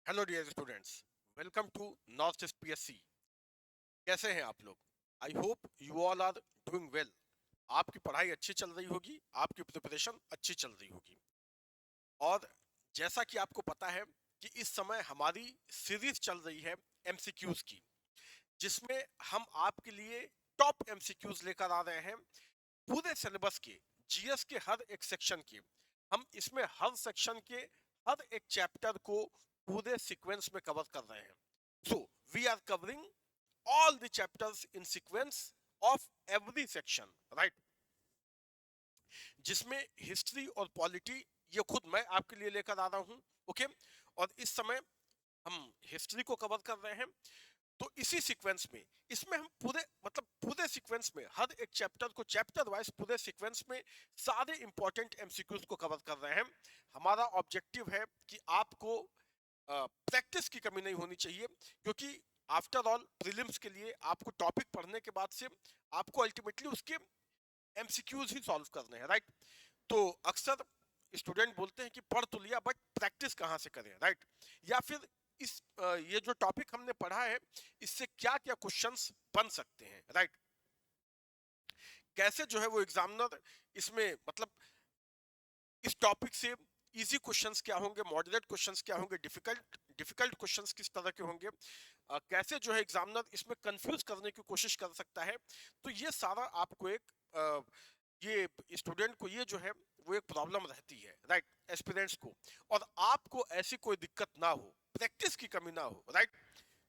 Hello dear students, welcome to north east PSC. कैसे हैं आप लोग? I hope you all are doing well. आपकी पढ़ाई अच्छी चल रही होगी, आपकी प्रिपरेशन अच्छी चल रही होगी। और जैसा कि आपको पता है कि इस समय हमारी सीरीज चल रही है एमसीक्यूज की, जिसमें हम आपके लिए टॉप एमसीक्यूज लेकर आ रहे हैं पूरे सिलेबस के, जीएस के हर एक सेक्शन के। हम इसमें हर सेक्शन के हर एक चैप्टर को पूरे सीक्वेंस में कवर कर रहे हैं। So we are covering all the chapters in sequence of every section, right? जिसमें हिस्ट्री और पॉलिटी ये खुद मैं आपके लिए लेकर आ रहा हूं, ओके। और इस समय हम हिस्ट्री को कवर कर रहे हैं, तो इसी सीक्वेंस में इसमें हम पूरे सीक्वेंस में हर एक चैप्टर को चैप्टर वाइज पूरे सीक्वेंस में सारे इंपॉर्टेंट एमसीक्यूज को कवर कर रहे हैं। हमारा ऑब्जेक्टिव है कि आपको प्रैक्टिस की कमी नहीं होनी चाहिए, क्योंकि आफ्टर ऑल प्रीलिम्स के लिए आपको टॉपिक पढ़ने के बाद से आपको अल्टीमेटली उसके एमसीक्यूज ही सॉल्व करने हैं, राइट? तो अक्सर स्टूडेंट बोलते हैं कि पढ़ तो लिया बट प्रैक्टिस कहाँ से करें, राइट? या फिर ये जो टॉपिक हमने पढ़ा है इससे क्या क्या क्वेश्चंस बन सकते हैं, राइट? कैसे जो है वो एग्जामिनर इसमें इस टॉपिक से इजी क्वेश्चंस क्या होंगे, मॉडरेट क्वेश्चंस क्या होंगे, डिफिकल्ट डिफिकल्ट क्वेश्चंस किस तरह के होंगे, कैसे जो है एग्जामिनर इसमें कंफ्यूज करने की कोशिश कर सकता है। तो ये सारा आपको ये स्टूडेंट को ये जो है वो एक प्रॉब्लम रहती है, राइट, एस्पिरेंट्स को। और आपको ऐसी कोई दिक्कत ना हो, प्रैक्टिस की कमी ना हो, राइट?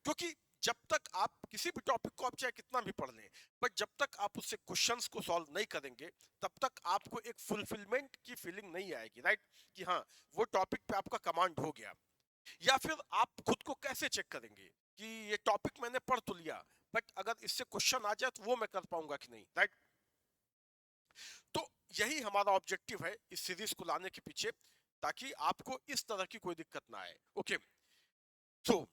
क्योंकि जब तक आप किसी भी टॉपिक को आप चाहे कितना भी पढ़ लें, बट जब तक आप उससे क्वेश्चंस को सॉल्व नहीं करेंगे, तब तक आपको एक फुलफिलमेंट की फीलिंग नहीं आएगी, राइट? कि हाँ, वो टॉपिक पे आपका कमांड हो गया। या फिर आप खुद को कैसे चेक करेंगे कि ये टॉपिक मैंने पढ़ तो लिया, बट अगर इससे क्वेश्चन आ जाए तो वो मैं कर पाऊंगा कि नहीं, राइट? तो यही हमारा ऑब्जेक्टिव है इस सीरीज को लाने के पीछे, ताकि आपको इस तरह की कोई दिक्कत ना आए, ओके। सो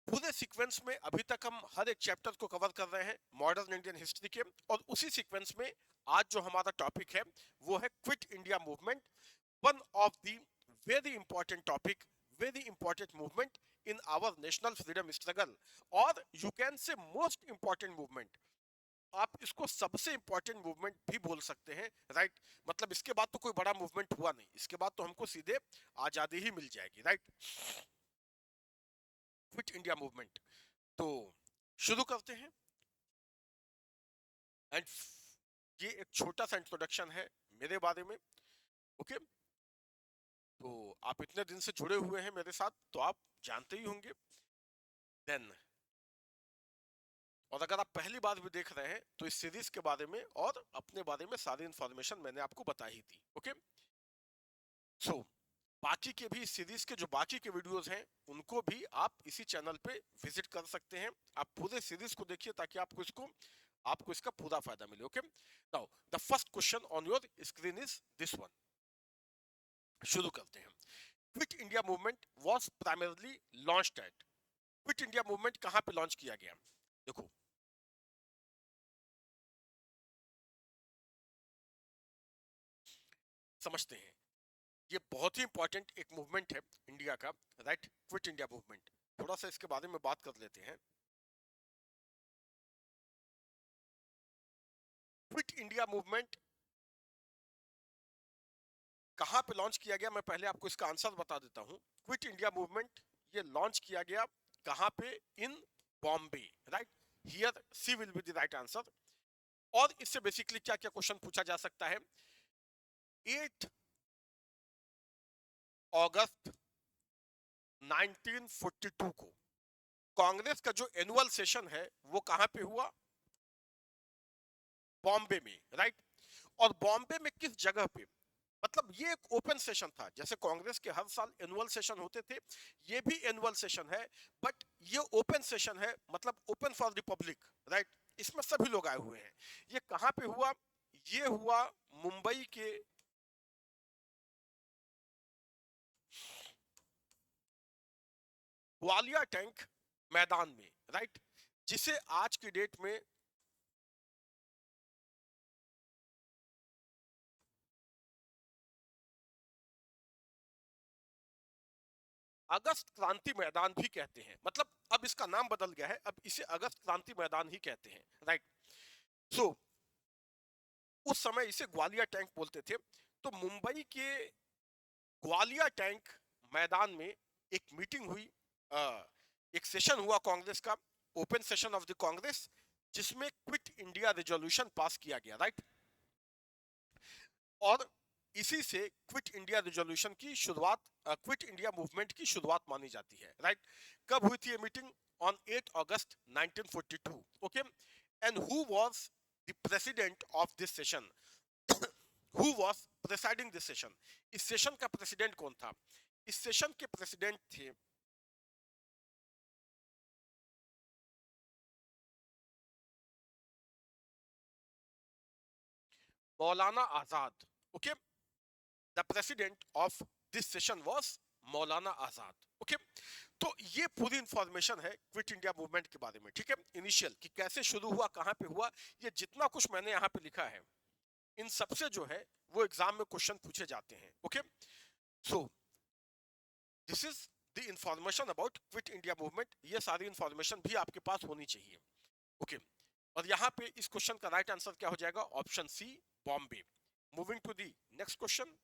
पूरे सीक्वेंस में अभी तक हम हर एक चैप्टर को कवर कर रहे हैं मॉडर्न इंडियन हिस्ट्री के, और उसी सीक्वेंस में आज जो हमारा टॉपिक है वो है quit India movement, one of the very important topic, very important movement in our national freedom struggle, और you can say most important movement. आप इसको सबसे इंपॉर्टेंट मूवमेंट भी बोल सकते हैं, राइट? मतलब इसके बाद तो कोई बड़ा मूवमेंट हुआ नहीं, इसके बाद तो हमको सीधे आजादी ही मिल जाएगी, राइट? Quit India movement. तो शुरू करते हैं। एंड ये एक छोटा सा इंट्रोडक्शन है मेरे बारे में, ओके। तो आप इतने दिन से जुड़े हुए हैं मेरे साथ, तो आप जानते ही होंगे। देन, और अगर आप पहली बार भी देख रहे हैं तो इस सीरीज के बारे में और अपने बारे में सारी इंफॉर्मेशन मैंने आपको बता ही दी, ओके। सो बाकी के भी इस सीरीज के जो बाकी के वीडियोस हैं उनको भी आप इसी चैनल पे विजिट कर सकते हैं। आप पूरे सीरीज को देखिए ताकि आपको इसका पूरा फायदा मिले, okay. Now the first question on your screen is this one. शुरू करते हैं। Quit India movement was primarily launched at, quit India movement कहां पे लॉन्च किया गया? देखो, समझते हैं। ये बहुत ही इंपॉर्टेंट एक मूवमेंट है इंडिया का, राइट? Quit India movement. थोड़ा सा इसके बारे में बात कर लेते हैं। क्विट इंडिया मूवमेंट कहां पे लॉन्च किया गया, मैं पहले आपको इसका आंसर बता देता हूं। क्विट इंडिया मूवमेंट ये लॉन्च किया गया कहां पे? In Bombay, right? Here C will be the right answer. और इससे बेसिकली क्या क्या क्वेश्चन पूछा जा सकता है? 8 अगस्त 1942 को कांग्रेस का जो एनुअल सेशन है वो कहां पे हुआ? बॉम्बे में, राइट? और बॉम्बे में किस जगह पे? मतलब ये एक ओपन सेशन था, जैसे कांग्रेस के हर साल एनुअल सेशन होते थे, ये भी एनुअल सेशन है, बट ये ओपन सेशन है, मतलब ओपन फॉर रिपब्लिक, राइट? इसमें सभी लोग आए हुए हैं। ये कहां पे हुआ? ये हुआ मुंबई के ग्वालिया टैंक मैदान में, राइट? जिसे आज की डेट में अगस्त क्रांति मैदान भी कहते हैं, मतलब अब इसका नाम बदल गया है, अब इसे अगस्त क्रांति मैदान ही कहते हैं, राइट। सो उस समय इसे ग्वालियर टैंक बोलते थे। तो मुंबई के ग्वालियर टैंक मैदान में एक मीटिंग हुई, एक सेशन हुआ कांग्रेस का, open session of the Congress, जिसमें क्विट इंडिया रेजोल्यूशन पास किया गया, राइट। और इसी से क्विट इंडिया रेजोल्यूशन की शुरुआत, क्विट इंडिया मूवमेंट की शुरुआत मानी जाती है, राइट। कब हुई थी ये meeting? On 8 August 1942, okay. And who was the president of this session? Who was presiding this session? इस सेशन का प्रेसिडेंट कौन था? इस सेशन के प्रेसिडेंट थे Maulana Azad, okay. The president of this session was Maulana Azad, okay. तो ये पूरी इंफॉर्मेशन है क्विट इंडिया मूवमेंट के बारे में, ठीक है। इनिशियल कि कैसे शुरू हुआ, कहां पे हुआ, ये जितना कुछ मैंने यहाँ पे लिखा है, इन सबसे जो है वो एग्जाम में क्वेश्चन पूछे जाते हैं, okay. So this is the information about quit India movement. ये सारी इंफॉर्मेशन भी आपके पास होनी चाहिए, ओके। और यहाँ पे इस क्वेश्चन का राइट आंसर क्या हो जाएगा? Option C, Bombay. Moving to the next question.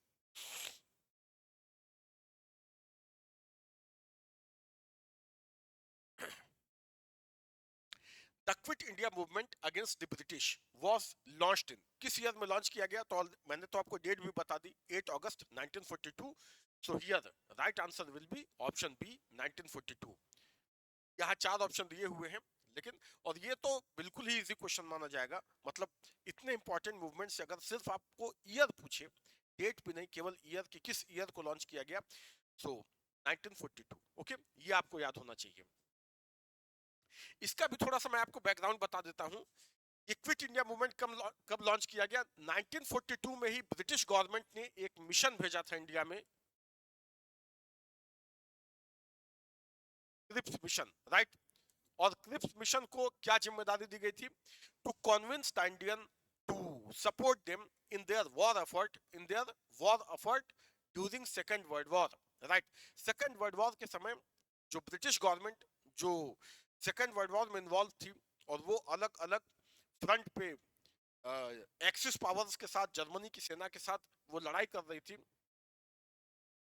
The quit India movement against the British was launched in, किस ईयर में लॉन्च किया गया? तो मैंने तो आपको डेट भी बता दी, 8 अगस्त 1942। So here right answer will be option B, 1942। यहाँ चार ऑप्शन दिए हुए हैं, लेकिन और ये तो बिल्कुल ही इजी क्वेश्चन माना जाएगा, मतलब इतने इंपॉर्टेंट मूवमेंट से अगर सिर्फ आपको ईयर पूछे, डेट भी नहीं, केवल ईयर कि किस ईयर को लॉन्च किया गया, सो 1942, ओके, ये आपको याद होना चाहिए। इसका भी थोड़ा सा मैं आपको बैकग्राउंड बता देता हूं। ये क्विट इंडिया मूवमेंट कब लॉन्च किया गया? 1942 में ही ब्रिटिश गवर्नमेंट ने एक मिशन भेजा था इंडिया में, क्रिप्स मिशन, राइट। और क्रिप्स मिशन को क्या जिम्मेदारी दी गई थी? To convince the Indian to support them in their war effort during second world war, right. Second world war के समय जो ब्रिटिश गवर्नमेंट जो सेकेंड वर्ल्ड वॉर में इन्वॉल्व थी, और वो अलग अलग फ्रंट पे एक्सिस पावर्स के साथ, जर्मनी की सेना के साथ वो लड़ाई कर रही थी,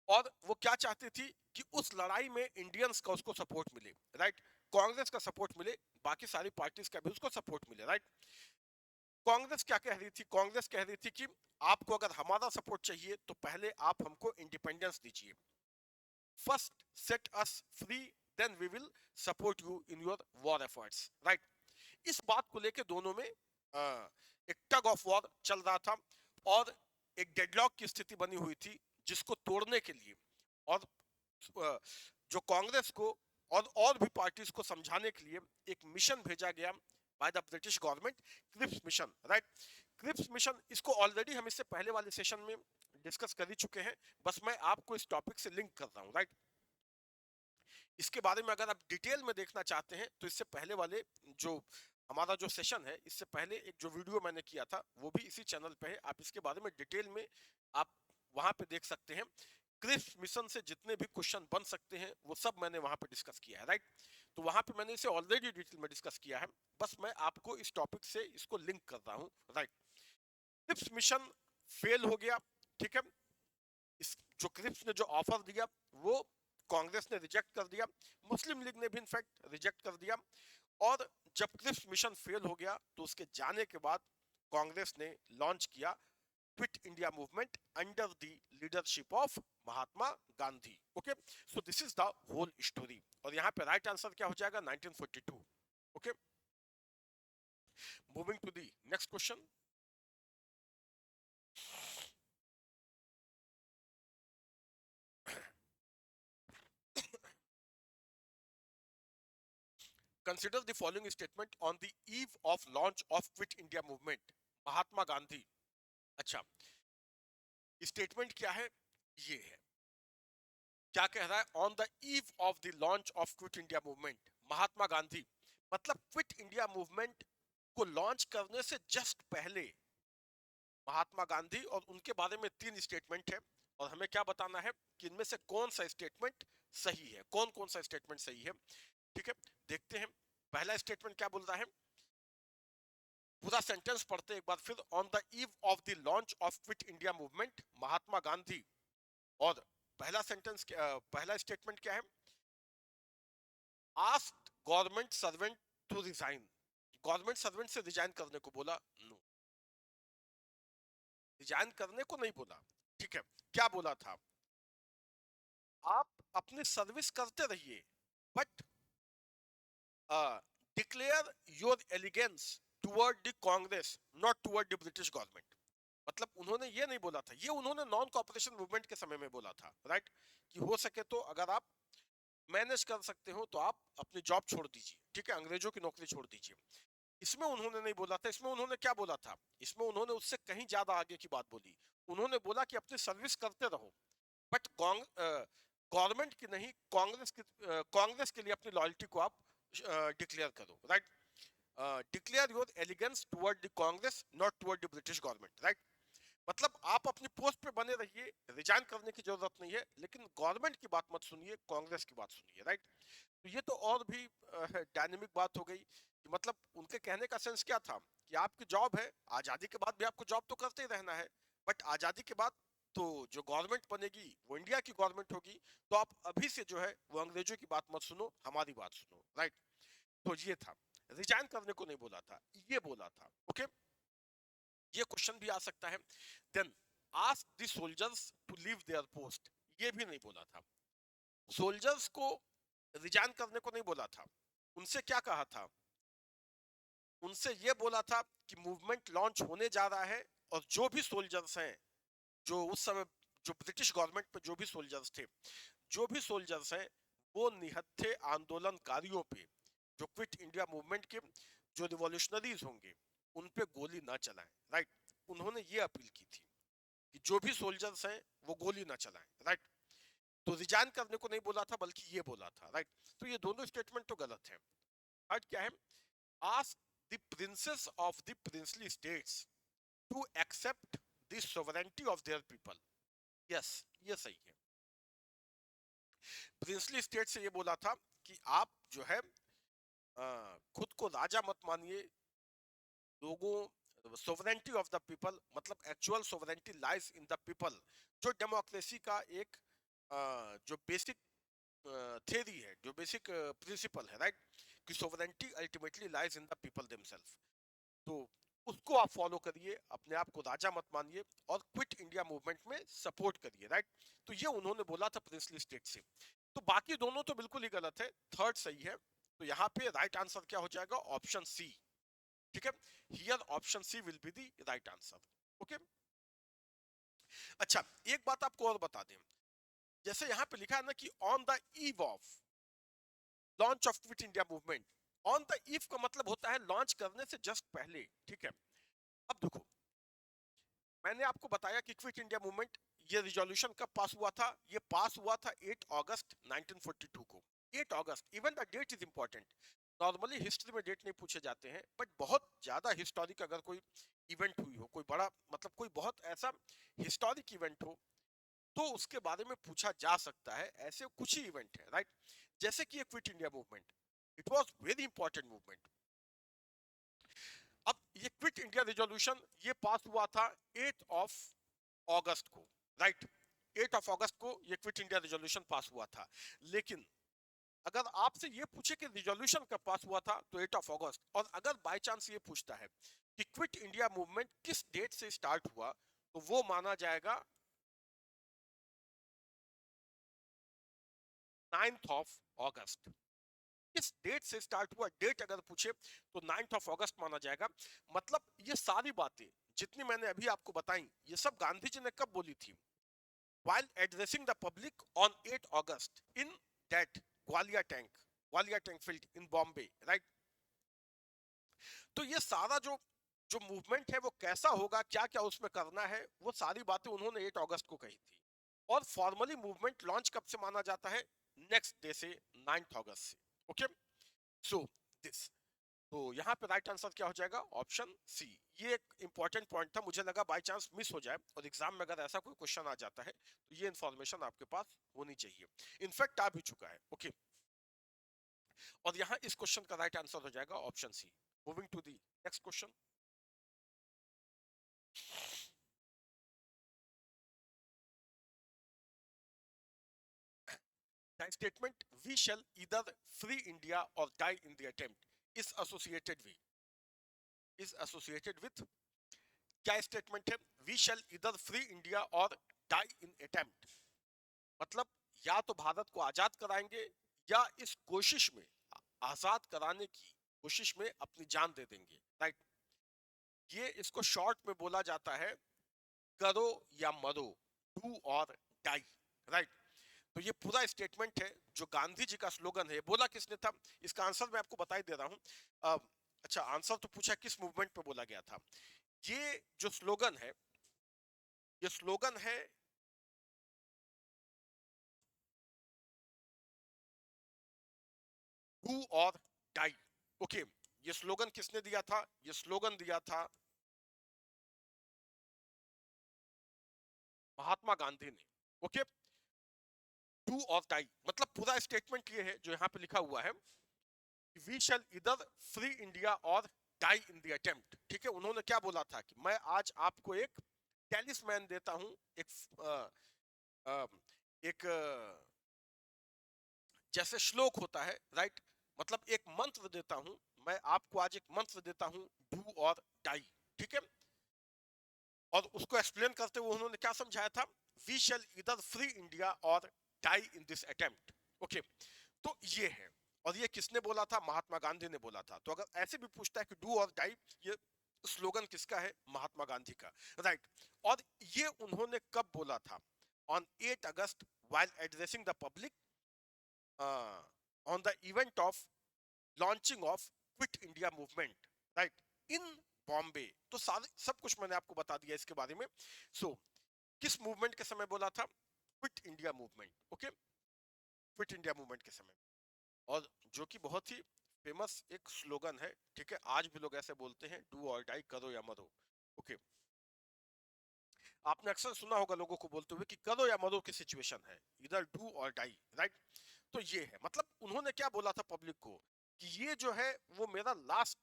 और वो क्या चाहती थी कि उस लड़ाई में इंडियंस का उसको सपोर्ट मिले, राइट। कांग्रेस का सपोर्ट मिले, बाकी सारी पार्टीज का भी उसको सपोर्ट मिले, राइट। कांग्रेस क्या कह रही थी? कांग्रेस कह रही थी कि आपको अगर हमारा सपोर्ट चाहिए तो पहले आप हमको इंडिपेंडेंस दीजिए, first set us free, then we will support you in your war efforts, right. इस बात को लेकर दोनों में एक टग ऑफ वॉर चल रहा था, और एक डेडलॉक की स्थिति बनी हुई थी, जिसको तोड़ने के लिए और जो कांग्रेस को और भी पार्टीज को समझाने के लिए एक मिशन भेजा गया by the British government, Cripps mission, right. Cripps mission, इसको ऑलरेडी हम इससे पहले वाले सेशन में डिस्कस कर ही चुके हैं, बस मैं आपको इस टॉपिक से लिंक कर रहा हूं, राइट। इसके बारे में अगर आप डिटेल में देखना चाहते हैं तो इससे पहले वाले जो हमारा जो सेशन है, इससे पहले एक जो वीडियो मैंने किया था वो भी इसी चैनल पे है, आप इसके बारे में डिटेल में आप वहां पे देख सकते हैं। क्रिप्स मिशन से जितने भी क्वेश्चन बन सकते हैं वो सब मैंने वहां पे डिस्कस किया है, राइट। तो वहां पे मैंने इसे ऑलरेडी डिटेल में डिस्कस किया है, बस मैं आपको इस टॉपिक से इसको लिंक कर रहा हूँ, राइट। क्रिप्स मिशन फेल हो गया, ठीक है। इस जो क्रिप्स ने जो ऑफर दिया वो कांग्रेस ने रिजेक्ट कर दिया, मुस्लिम लीग ने भी इनफैक्ट रिजेक्ट कर दिया, और जब क्रिप्स मिशन फेल हो गया तो उसके जाने के बाद कांग्रेस ने लॉन्च किया quit India movement under the leadership of Mahatma Gandhi, okay. So this is the whole story, और यहाँ पे राइट आंसर क्या हो जाएगा? 1942, okay. Moving to the next question. Consider the following statement on the eve of launch of Quit India Movement. Mahatma Gandhi, अच्छा, statement क्या है? ये है, क्या कह रहा है? On the eve of the launch of quit India movement, Mahatma Gandhi, मतलब क्विट इंडिया मूवमेंट को लॉन्च करने से जस्ट पहले महात्मा गांधी, और उनके बारे में तीन स्टेटमेंट है, और हमें क्या बताना है कि इनमें से कौन सा स्टेटमेंट सही है, कौन कौन सा स्टेटमेंट सही है। ठीक है, देखते हैं। पहला स्टेटमेंट क्या बोल रहा है, पूरा सेंटेंस पढ़ते एक बार फिर। On the eve of the launch of quit India movement Mahatma Gandhi, और पहला सेंटेंस, पहला स्टेटमेंट क्या है, asked government servant to resign, government servant से रिजाइन करने को बोला। नो, रिजाइन करने को नहीं बोला। ठीक है, क्या बोला था, आप अपनी सर्विस करते रहिए, but declare your allegiance toward the Congress, not toward the British government. मतलब उन्होंने ये नहीं बोला था, ये उन्होंने नॉन कॉपरेशन मूवमेंट के समय में बोला था, राइट, कि हो सके तो अगर आप मैनेज कर सकते हो तो आप अपनी जॉब छोड़ दीजिए, ठीक है, अंग्रेजों की नौकरी छोड़ दीजिए। इसमें उन्होंने नहीं बोला था, इसमें उन्होंने क्या बोला था, इसमें उन्होंने उससे कहीं ज्यादा आगे की बात बोली। उन्होंने बोला कि अपनी सर्विस करते रहो, बट गवर्नमेंट की नहीं, कांग्रेस की, कांग्रेस के लिए अपनी लॉयल्टी को आप डिक्लेयर करो, right. Declare your allegiance toward the Congress, not toward the British government, right. मतलब आप अपनी पोस्ट पे बने रहिए, रिजाइन करने की जरूरत नहीं है, लेकिन गवर्नमेंट की बात मत सुनिए, कांग्रेस की बात सुनिए, राइट। तो ये तो और भी डायनेमिक बात हो गई कि मतलब उनके कहने का सेंस क्या था कि आपकी जॉब है, आजादी के बाद भी आपको जॉब तो करते ही रहना है, बट आजादी के बाद तो जो गवर्नमेंट बनेगी वो इंडिया की गवर्नमेंट होगी, तो आप अभी से जो है वो अंग्रेजों की बात मत सुनो, हमारी बात सुनो, राइट। तो ये था, रिजाइन करने को नहीं बोला था, ये बोला था, ओके। ये क्वेश्चन भी आ सकता है। Then ask the soldiers to leave their post, ये भी नहीं बोला था। सोल्जर्स को रिजाइन करने को नहीं बोला था, उनसे क्या कहा था, उनसे ये बोला था कि मूवमेंट लॉन्च होने जा रहा है, और जो भी सोल्जर्स हैं, जो उस समय जो ब्रिटिश गवर्नमेंट पे जो भी सोल्जर्स थे, जो भी सोल्जर्स हैं, वो निहत्थे आंदोलनकारियों पे, जो क्विट इंडिया मूवमेंट के जो रिवॉल्यूशनरीज होंगे, उन पे गोली ना चलाएं, राइट। उन्होंने ये अपील की थी कि जो भी सोल्जर्स हैं वो गोली ना चलाएं, राइट। तो रिजाइन करने को नहीं बोला था, बल्कि ये बोला था, राइट। तो ये दोनों स्टेटमेंट तो गलत है। थर्ड क्या है, ask the princes of the princely states to accept the sovereignty of their people, yes, ये सही है। प्रिंसली स्टेट से ये बोला था कि आप जो है खुद को राजा मत मानिए, लोगों, सोवरेंटी ऑफ द पीपल, मतलब actual sovereignty lies in the people, जो डेमोक्रेसी का एक जो बेसिक थ्योरी है, जो बेसिक प्रिंसिपल है, राइट, कि sovereignty ultimately lies in the people themselves. तो उसको आप फॉलो करिए, अपने आप को राजा मत मानिए, और क्विट इंडिया मूवमेंट में सपोर्ट करिए, राइट। तो ये उन्होंने बोला था प्रिंसली स्टेट से। तो बाकी दोनों तो बिल्कुल ही गलत है, थर्ड सही है। तो यहाँ पे राइट आंसर क्या हो जाएगा, ऑप्शन सी, ठीक है। Here option C will be the right answer, okay. अच्छा, एक बात आपको और बता दें, जैसे यहाँ पे लिखा है ना कि on the eve of launch of quit India movement, on the ewe का मतलब होता है लॉन्च करने से जस्ट पहले, ठीक है। अब देखो, मैंने आपको बताया कि क्विट इंडिया मूवमेंट, ये रिजोल्यूशन कब पास हुआ था, ये पास हुआ था 8 अगस्त 1942 को। 8 अगस्त, even the date is important. Normally history में डेट नहीं पूछे जाते हैं, बट बहुत ज्यादा हिस्टोरिक अगर कोई इवेंट हुई हो, कोई बड़ा, मतलब कोई बहुत ऐसा हिस्टोरिक इवेंट हो, तो उसके बारे में पूछा जा सकता है। ऐसे कुछ ही इवेंट है, राइट, जैसे कि ये quit India movement, it was very important movement. अब ये क्विट इंडिया रिजोल्यूशन ये पास हुआ था 8 ऑफ अगस्त को, राइट। 8 ऑफ अगस्त को ये क्विट इंडिया रिजोल्यूशन पास हुआ था। लेकिन अगर आपसे ये पूछे कि रिजोल्यूशन कब पास हुआ था, तो 8 ऑफ अगस्त। और अगर बाय चांस ये पूछता है कि क्विट इंडिया मूवमेंट किस डेट से स्टार्ट हुआ, तो वो माना जाएगा 9th ऑफ अगस्त। किस डेट से स्टार्ट हुआ, डेट अगर पूछे तो 9th ऑफ अगस्त माना जाएगा। मतलब ये सारी बातें जितनी मैंने अभी आपको बताई, ये सब गांधी जी ने कब बोली थी, while addressing the public on 8 August in that Gwalior tank field in Bombay, right। तो ये सारा जो जो मूवमेंट है वो कैसा होगा, क्या क्या उसमें करना है, वो सारी बातें उन्होंने 8 अगस्त को कही थी। और फॉर्मली मूवमेंट लॉन्च कब से माना जाता है, नेक्स्ट डे से, 9th अगस्त से, ओके। सो दिस तो यहाँ पे राइट आंसर क्या हो जाएगा? Option C. ये एक इंपॉर्टेंट पॉइंट था, मुझे लगा बाय चांस मिस हो जाए और एग्जाम में अगर ऐसा कोई क्वेश्चन आ जाता है तो ये इन्फॉर्मेशन आपके पास होनी चाहिए। इनफैक्ट आ भी चुका है। ओके, और यहाँ इस क्वेश्चन का राइट आंसर हो जाएगा option C. Moving to the next question. The statement "We shall either free India or die in the attempt" is associated with क्या स्टेटमेंट है? "We shall either free India or die in attempt" मतलब या तो भारत को आजाद कराएंगे या इस कोशिश में, आजाद कराने की कोशिश में अपनी जान दे देंगे। राइट, ये इसको शॉर्ट में बोला जाता है करो या मरो, डू और डाई। राइट, तो ये पूरा स्टेटमेंट है जो गांधी जी का स्लोगन है। बोला किसने था? इसका आंसर मैं आपको बता ही दे रहा हूं। अच्छा, आंसर तो पूछा किस मूवमेंट पे बोला गया था। ये जो स्लोगन है, ये स्लोगन है डू और डाई। ओके, ये स्लोगन किसने दिया था? ये स्लोगन दिया था महात्मा गांधी ने। ओके, डू और डाई मतलब पूरा स्टेटमेंट ये है जो यहाँ पे लिखा हुआ है, we shall either free India or die in the attempt. ठीक है, उन्होंने क्या बोला था कि मैं आज आपको एक टेलिस्मैन देता हूं, एक जैसे श्लोक होता है। राइट, मतलब एक मंत्र देता हूं, मैं आपको आज एक मंत्र देता हूं, डू और डाई। ठीक है, और उसको एक्सप्लेन करते हुए उन्होंने क्या समझाया था? We shall either free India or die in this attempt. Okay, तो ये है, और ये किसने बोला था? महात्मा गांधी ने बोला था। तो अगर ऐसे भी पूछता है कि डू और डाई, ये स्लोगन किसका है? महात्मा गांधी का। राइट, और ये उन्होंने कब बोला था? On 8 August while addressing the public on the event of launching of quit India movement. Right, in Bombay. तो सारे सब कुछ मैंने आपको बता दिया इसके बारे में। सो किस मूवमेंट के समय बोला था? Quit India movement. Okay, quit India movement के समय, और जो कि बहुत ही फेमस एक स्लोगन है। ठीक है, आज भी लोग ऐसे बोलते हैं, डू और डाई, करो या मरो। ओके, आपने अक्सर सुना होगा लोगों को बोलते हुए कि करो या मरो की सिचुएशन है, इधर डू और डाई। राइट, तो ये है, मतलब उन्होंने क्या बोला था पब्लिक को कि ये जो है वो मेरा लास्ट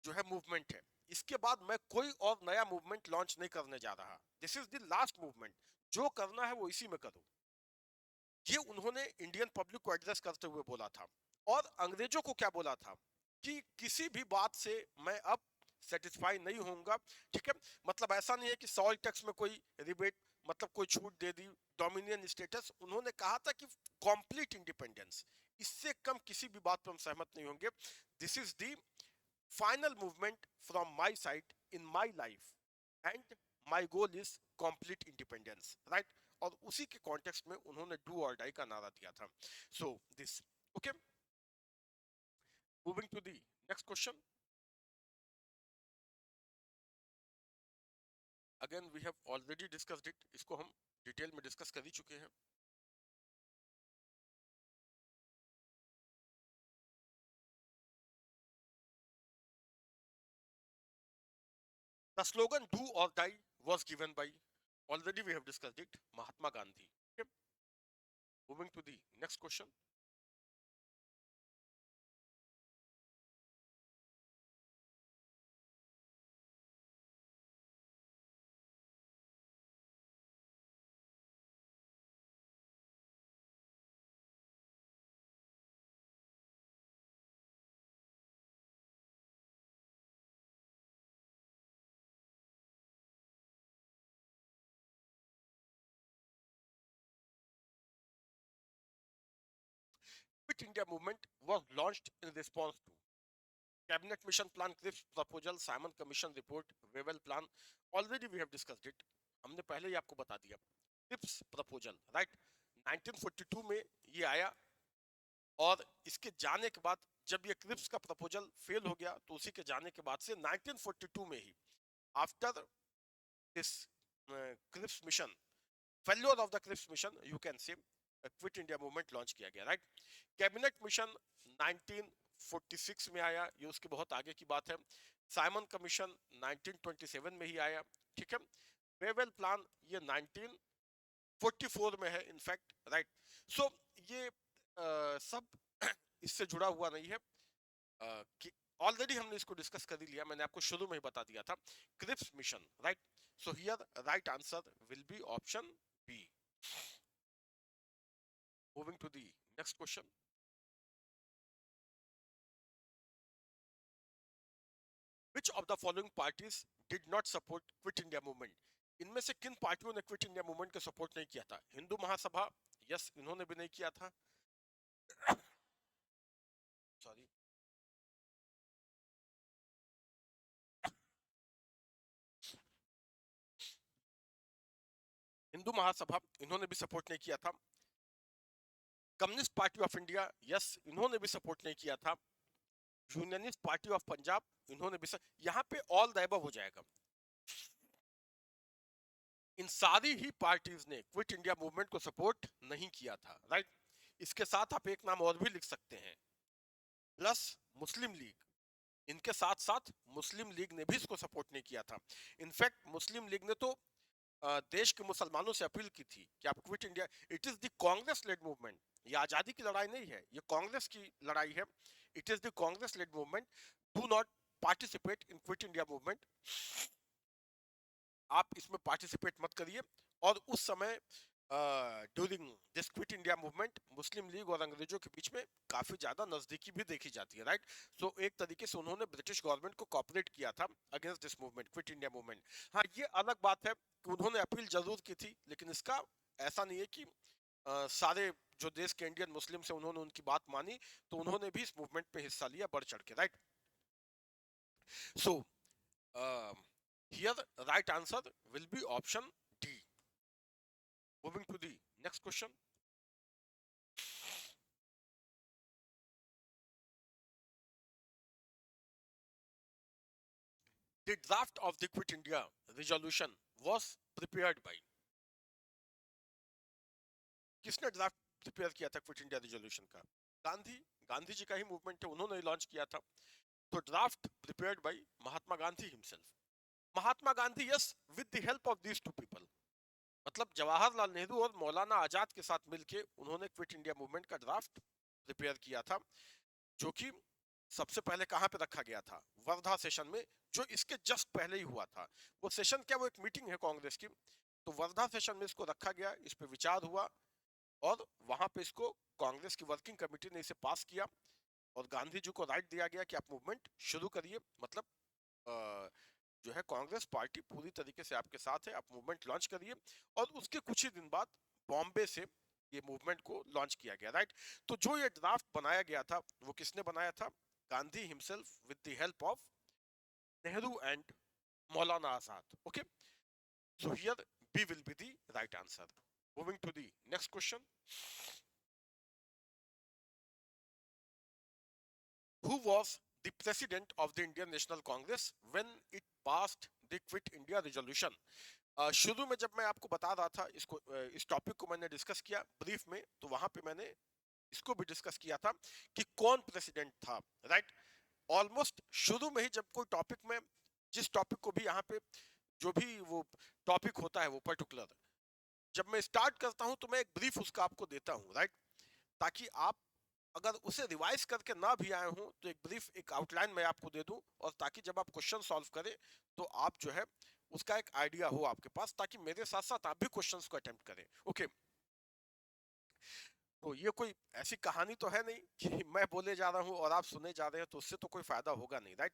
जो है मूवमेंट है, इसके बाद मैं कोई और नया मूवमेंट लॉन्च नहीं करने जा रहा। This is the last movement, जो करना है वो इसी में करो। ये उन्होंने इंडियन पब्लिक को एड्रेस करते हुए बोला था। और अंग्रेजों को क्या बोला था? कि किसी भी बात से मैं अब सेटिस्फाई नहीं होऊंगा। ठीक है, मतलब ऐसा नहीं है कि सॉल टैक्स में कोई रिबेट, मतलब कोई छूट दे दी, डोमिनियन स्टेटस। उन्होंने कहा था कि कंप्लीट इंडिपेंडेंस, इससे कम किसी भी बात पर हम सहमत नहीं होंगे। This is the final movement from my side in my life and my goal is complete independence. Right, और उसी के कॉन्टेक्स्ट में उन्होंने डू और डाई का नारा दिया था। So this, okay, moving to the next question. Again we have already discussed it, इसको हम डिटेल में डिस्कस कर ही चुके हैं। The slogan do or die was given by, already we have discussed it, Mahatma Gandhi. Okay, moving to the next question. Quit India movement was launched in response to cabinet mission plan, Cripps proposal, Simon commission report, Wavell plan. Already we have discussed it, हमने पहले ही आपको बता दिया। Cripps proposal, right, 1942 में ये आया, और इसके जाने के बाद जब ये क्रिप्स का प्रपोजल फेल हो गया तो उसी के जाने के बाद से 1942 में ही, after this Cripps mission, failure of the Cripps mission, you can say quit India movement launch किया गया। राइट, कैबिनेट मिशन 1946 में आया, ये उसके बहुत आगे की बात है। साइमन कमीशन 1927 में ही आया, ठीक है। वेवेल प्लान ये 1944 में है इनफैक्ट, राइट। सो ये सब इससे जुड़ा हुआ नहीं है कि ऑलरेडी हमने इसको डिस्कस कर ही लिया, मैंने आपको शुरू में ही बता दिया था, Cripps mission, right. So here right answer will be option B. Moving to the next question. Which of the following parties did not support quit India movement? इनमें से किन पार्टियों ने क्विट इंडिया मूवमेंट को सपोर्ट नहीं किया था? Hindu Mahasabha, yes इन्होंने भी नहीं किया था। सॉरी, हिंदू महासभा इन्होंने भी सपोर्ट नहीं किया था। Communist party of India, yes इन्होंने भी सपोर्ट नहीं किया था। यूनियनिस्ट पार्टी ऑफ पंजाब, इन्होंने भी यहाँ पे ऑल द अबव हो जाएगा। इन सारी ही पार्टीज ने क्विट इंडिया मूवमेंट को सपोर्ट नहीं किया था, राइट। इसके साथ आप एक नाम और भी लिख सकते हैं, प्लस मुस्लिम लीग। इनके साथ साथ मुस्लिम लीग ने भी इसको सपोर्ट नहीं किया था। इनफैक्ट मुस्लिम लीग ने तो देश के मुसलमानों से अपील की थी कि आप quit India, it is the Congress led movement, ये आजादी की लड़ाई नहीं है, ये कांग्रेस की लड़ाई है। It is the Congress led movement, do not participate in quit India movement, आप इसमें पार्टिसिपेट मत करिए। और उस समय during this quit India movement Muslim League और अंग्रेजों के बीच में काफी ज्यादा नजदीकी भी देखी जाती है, राइट। सो एक तरीके से उन्होंने ब्रिटिश गवर्नमेंट को कॉपरेट किया था against this movement, quit India movement. हाँ, ये अलग बात है कि उन्होंने अपील जरूर की थी, लेकिन इसका ऐसा नहीं है कि सारे जो देश के इंडियन मुस्लिम से उन्होंने उनकी बात मानी, तो उन्होंने भी इस मूवमेंट में हिस्सा लिया बढ़ चढ़ के, right. So here right answer will be option D. Moving to the next question. The draft of the Quit India resolution was prepared by, किसने ड्राफ्ट प्रिपेयर किया था क्विट इंडिया रेजोल्यूशन का? गांधी, गांधी जी का ही मूवमेंट है, उन्होंने लॉन्च किया था। तो draft prepared by Mahatma Gandhi himself. Mahatma Gandhi, yes, with the help of these two people, मतलब जवाहरलाल नेहरू और मौलाना आजाद के साथ मिलकर उन्होंने क्विट इंडिया मूवमेंट का ड्राफ्ट प्रिपेयर किया था, जो कि सबसे पहले कहां पे रखा गया था? वर्धा सेशन में, जो इसके जस्ट पहले ही हुआ था। वो सेशन क्या, वो एक मीटिंग है कांग्रेस की, तो वर्धा सेशन में इसको रखा गया, इस पे विचार हुआ और वहां पे इसको कांग्रेस की वर्किंग कमेटी ने इसे पास किया और गांधी जी को राइट दिया गया कि आप मूवमेंट शुरू करिए, मतलब जो है कांग्रेस पार्टी पूरी तरीके से आपके साथ है, आप मूवमेंट लॉन्च करिए। और उसके कुछ ही दिन बाद बॉम्बे से ये मूवमेंट को लॉन्च किया गया, राइट। तो जो ये ड्राफ्ट बनाया गया था वो किसने बनाया था? Gandhi himself with the help of Nehru and Maulana Azad, okay. So here B will be the right answer. Moving to the next question. Who was the president of the Indian National Congress when it passed the Quit India resolution? शुरू में जब मैं आपको बता रहा था इसको, इस टॉपिक को मैंने डिस्कस किया ब्रीफ में, तो वहां पे मैंने इसको भी डिस्कस किया था कि कौन प्रेसिडेंट था, राइट। ऑलमोस्ट शुरू में ही जब कोई टॉपिक में, जिस टॉपिक को भी यहाँ पे जो भी वो टॉपिक होता है वो पर्टिकुलर, जब मैं स्टार्ट करता हूं तो मैं एक ब्रीफ उसका आपको देता हूं, राइट, ताकि आप अगर उसे रिवाइज करके ना भी आए हो तो एक ब्रीफ, एक आउटलाइन मैं आपको दे दूं, और ताकि जब आप क्वेश्चन सॉल्व करें तो आप जो है उसका एक आइडिया हो आपके पास, ताकि मेरे साथ साथ आप भी क्वेश्चंस को अटेम्प्ट करें, ओके। तो ये कोई ऐसी कहानी तो है नहीं कि मैं बोले जा रहा हूँ और आप सुने जा रहे हैं, तो उससे तो कोई फायदा होगा नहीं, राइट।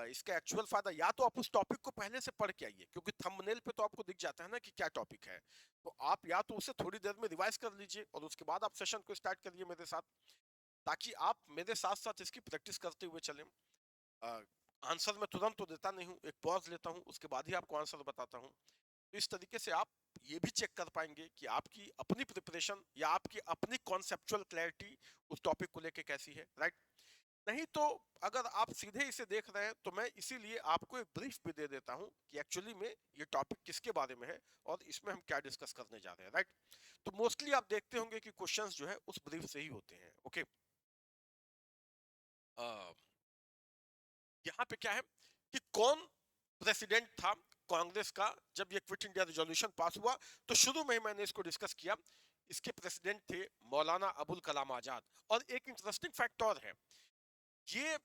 इसका एक्चुअल फायदा या तो आप उस टॉपिक को पहले से पढ़ के आइए, क्योंकि थंबनेल पे तो आपको दिख जाता है ना कि क्या टॉपिक है, तो आप या तो उसे थोड़ी देर में रिवाइज कर लीजिए और उसके बाद आप सेशन को स्टार्ट करिए मेरे साथ, ताकि आप मेरे साथ साथ इसकी प्रैक्टिस करते हुए चलें। आंसर मैं तुरंत तो देता नहीं हूँ, एक पॉज लेता हूँ, उसके बाद ही आपको आंसर बताता हूँ। तो इस तरीके से आप ये भी चेक कर पाएंगे कि आपकी अपनी प्रिपरेशन या आपकी अपनी कॉन्सेप्चुअल क्लैरिटी उस टॉपिक को लेके कैसी है, राइट। नहीं तो अगर आप सीधे इसे देख रहे हैं तो मैं इसीलिए आपको एक ब्रीफ भी दे देता हूं कि एक्चुअली में ये टॉपिक किसके बारे में है और इसमें हम क्या डिस्कस करने जा रहे हैं, राइट। तो मोस्टली आप देखते होंगे कि क्वेश्चंस जो है उस ब्रीफ से ही होते हैं, ओके। यहाँ पे क्या है कि कौन प्रेसिडेंट था कांग्रेस का जब ये क्विट इंडिया रेजोल्यूशन पास हुआ। तो शुरू में ही मैंने इसको डिस्कस किया। इसके प्रेसिडेंट थे मौलाना अबुल कलाम आजाद। और एक इंटरेस्टिंग फैक्ट और है, ये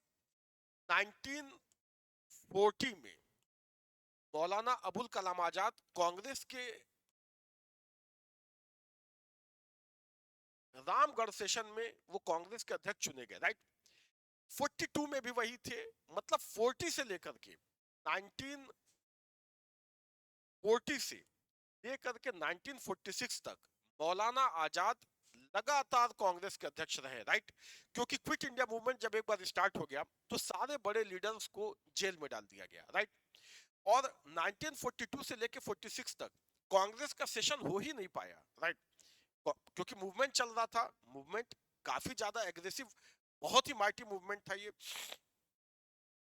1940 में मौलाना अबुल कलाम आजाद कांग्रेस के रामगढ़ सेशन में वो कांग्रेस के अध्यक्ष चुने गए, राइट। 42 में भी वही थे, मतलब 40 से लेकर के 1940 से लेकर के 1946 तक मौलाना आजाद लगातार कांग्रेस के अध्यक्ष रहे, राइट। क्योंकि क्विट इंडिया मूवमेंट जब एक बार स्टार्ट हो गया तो सारे बड़े लीडर्स को जेल में डाल दिया गया, राइट। और 1942 से लेकर 46 तक कांग्रेस का सेशन हो ही नहीं पाया, राइट। क्योंकि मूवमेंट चल रहा था, मूवमेंट काफी ज्यादा एग्रेसिव, बहुत ही माइटी मूवमेंट था ये।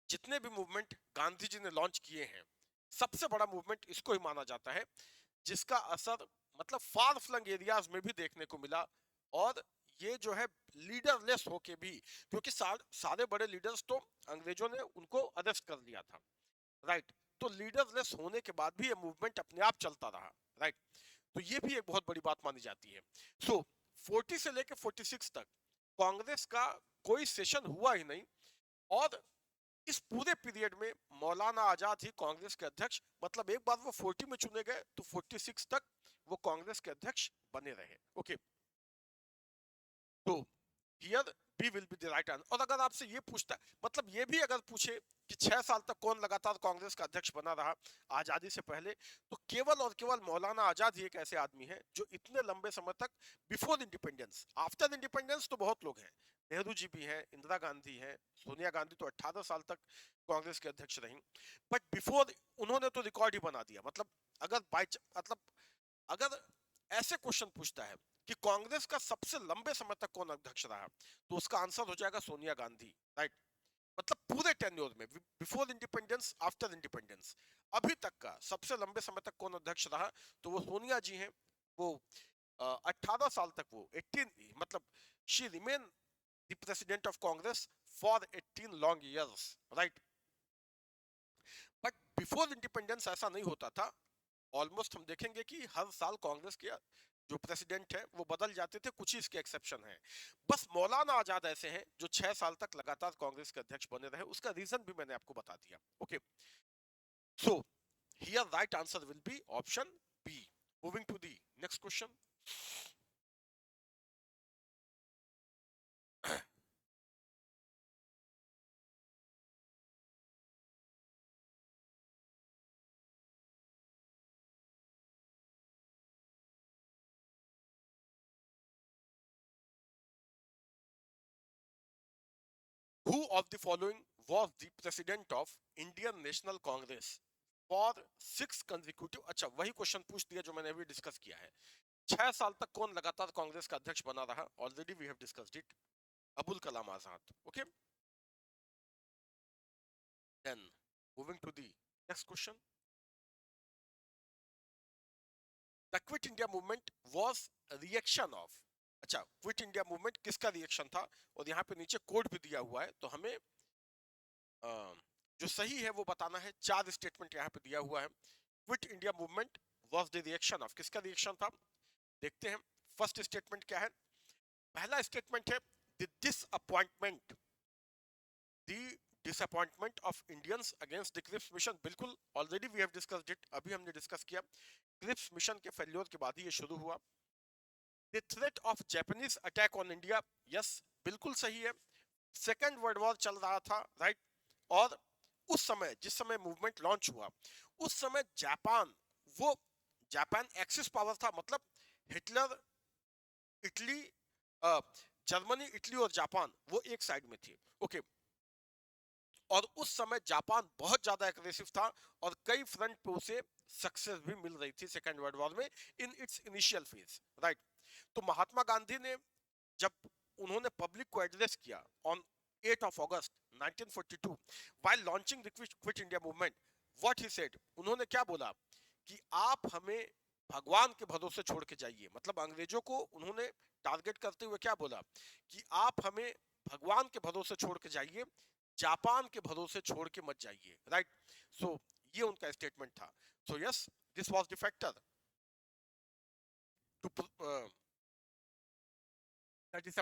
जितने भी मूवमेंट गांधी जी ने लॉन्च किए हैं, सबसे बड़ा मूवमेंट इसको ही माना जाता है, जिसका असर मतलब फार फ्लंग एरियाज में भी देखने को मिला। और ये जो है लीडरलेस होके भी, क्योंकि सारे बड़े लीडर्स तो अंग्रेजों ने उनको अरेस्ट कर लिया था, राइट। तो लीडरलेस होने के बाद भी ये मूवमेंट अपने आप चलता रहा, राइट। तो ये भी एक बहुत बड़ी बात मानी जाती है। सो 40 से लेकर 46 तक कांग्रेस का कोई सेशन हुआ ही नहीं। और इस पूरे पीरियड में मौलाना आजाद ही कांग्रेस के अध्यक्ष, मतलब एक बार वो 40 में चुने गए तो 46 तक वो कांग्रेस के अध्यक्ष बने रहे, ओके। तो here B will be the right answer. और अगर आपसे ये पूछता है, मतलब ये भी अगर पूछे कि 6 साल तक कौन लगातार कांग्रेस का अध्यक्ष बना रहा आजादी से पहले, तो केवल और केवल मौलाना आजाद ही एक ऐसे आदमी है जो इतने लंबे समय तक, बिफोर इंडिपेंडेंस, आफ्टर इंडिपेंडेंस तो बहुत लोग हैं, नेहरू जी भी हैं, इंदिरा गांधी हैं, सोनिया गांधी तो 18 साल तक कांग्रेस के अध्यक्ष रही, बट बिफोर उन्होंने तो रिकॉर्ड ही बना दिया। मतलब अगर मतलब अगर ऐसे क्वेश्चन पूछता है कि कांग्रेस का सबसे लंबे समय तक कौन अध्यक्ष रहा, तो उसका आंसर हो जाएगा सोनिया गांधी, राइट। मतलब पूरे टेन्योर में, बिफोर इंडिपेंडेंस, आफ्टर इंडिपेंडेंस, अभी तक का सबसे लंबे समय तक कौन अध्यक्ष रहा, तो वो सोनिया जी हैं। वो 18 साल तक, वो 18, मतलब she remain the president of Congress for 18 long years, right. But before independence ऐसा नहीं होता था। ऑलमोस्ट हम देखेंगे कि हर साल कांग्रेस के जो प्रेसिडेंट है वो बदल जाते थे, कुछ ही इसके एक्सेप्शन हैं। बस मौलाना आजाद ऐसे हैं जो 6 साल तक लगातार कांग्रेस के अध्यक्ष बने रहे। उसका रीजन भी मैंने आपको बता दिया, okay. So here right answer will be option B. Moving to the next question. Who of the following was the president of Indian National Congress for 6 consecutive, अच्छा वही क्वेश्चन पूछ दिया जो मैंने अभी डिस्कस किया है। 6 साल तक कौन लगातार कांग्रेस का अध्यक्ष बना रहा, already we have discussed it, Abul Kalam Azad, okay. Then moving to the next question. The quit India movement was reaction of, अच्छा क्विट इंडिया मूवमेंट किसका रिएक्शन था, और यहाँ पे नीचे कोड भी दिया हुआ है, तो हमें जो सही है वो बताना है। 4 स्टेटमेंट यहाँ पे दिया हुआ है। Quit India movement was the reaction of, किसका रिएक्शन था, देखते हैं। फर्स्ट स्टेटमेंट क्या है, पहला स्टेटमेंट है the disappointment, the disappointment of Indians against the Cripps mission, बिल्कुल already we have discussed it, अभी हमने डिस्कस किया। क्रिप्स मिशन के फेल्योर के बाद ही ये शुरू हुआ। The threat of Japanese attack on India, yes बिल्कुल सही है। सेकेंड वर्ल्ड वॉर चल रहा था, राइट। और उस समय, जिस समय मूवमेंट लॉन्च हुआ, उस समय जापान, वो जापान एक्सिस पावर था, मतलब हिटलर, इटली, जर्मनी, इटली और जापान वो एक साइड में थी, ओके। और उस समय जापान बहुत ज्यादा एग्रेसिव था और कई फ्रंट पे उसे सक्सेस भी मिल रही थी सेकेंड वर्ल्ड वॉर में in its initial phase, right. तो महात्मा गांधी ने जब उन्होंने पब्लिक को एड्रेस किया on 8 of August 1942 while launching the quit India movement, what he said, उन्होंने क्या बोला कि आप हमें भगवान के भरोसे छोड़ के जाइए। मतलब अंग्रेजों को उन्होंने टारगेट करते हुए क्या बोला कि आप हमें भगवान के भरोसे छोड़ के जाइए, जापान के भरोसे छोड़ के मत जाइए, राइट। सो ये उनका स्टेटमेंट था। So yes, this was the factor two that is